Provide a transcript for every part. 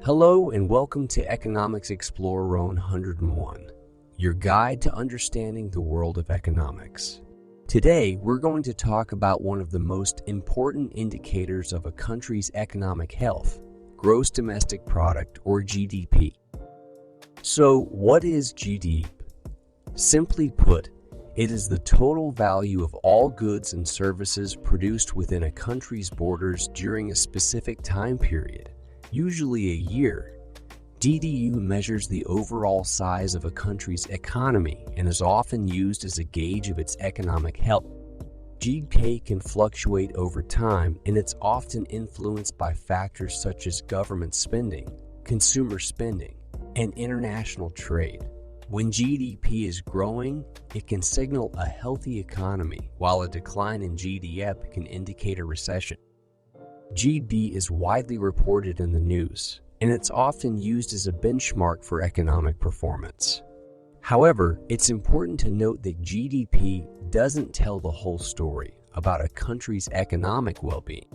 Hello and welcome to Economics Explorer 101, your guide to understanding the world of economics. Today, we're going to talk about one of the most important indicators of a country's economic health, gross domestic product or GDP. So, what is GDP? Simply put, it is the total value of all goods and services produced within a country's borders during a specific time period, usually a year. GDP measures the overall size of a country's economy and is often used as a gauge of its economic health. GDP can fluctuate over time, and it's often influenced by factors such as government spending, consumer spending, and international trade. When GDP is growing, it can signal a healthy economy, while a decline in GDP can indicate a recession. GDP is widely reported in the news, and it's often used as a benchmark for economic performance. However, it's important to note that GDP doesn't tell the whole story about a country's economic well-being.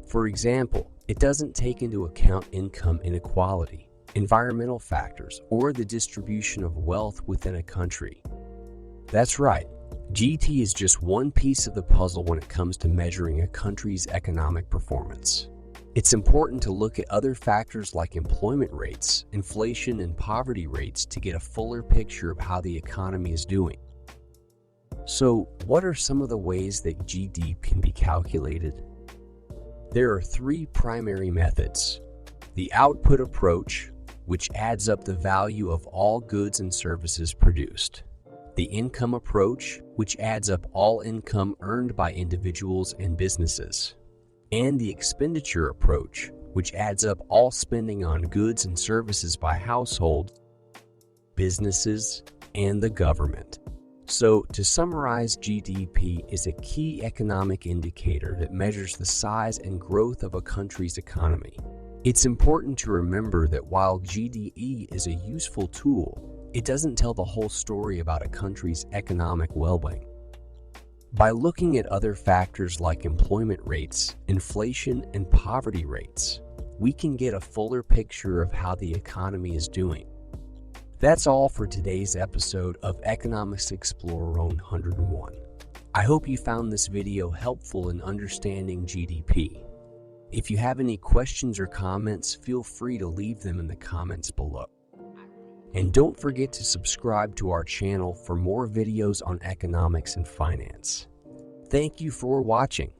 For example, it doesn't take into account income inequality, environmental factors, or the distribution of wealth within a country. That's right, GDP is just one piece of the puzzle when it comes to measuring a country's economic performance. It's important to look at other factors like employment rates, inflation, and poverty rates to get a fuller picture of how the economy is doing. So, what are some of the ways that GDP can be calculated? There are three primary methods: the output approach, which adds up the value of all goods and services produced; the income approach, which adds up all income earned by individuals and businesses; and the expenditure approach, which adds up all spending on goods and services by households, businesses, and the government. So, to summarize, GDP is a key economic indicator that measures the size and growth of a country's economy. It's important to remember that while GDP is a useful tool, it doesn't tell the whole story about a country's economic well-being. By looking at other factors like employment rates, inflation, and poverty rates, we can get a fuller picture of how the economy is doing. That's all for today's episode of Economics Explorer 101. I hope you found this video helpful in understanding GDP. If you have any questions or comments, feel free to leave them in the comments below. And don't forget to subscribe to our channel for more videos on economics and finance. Thank you for watching.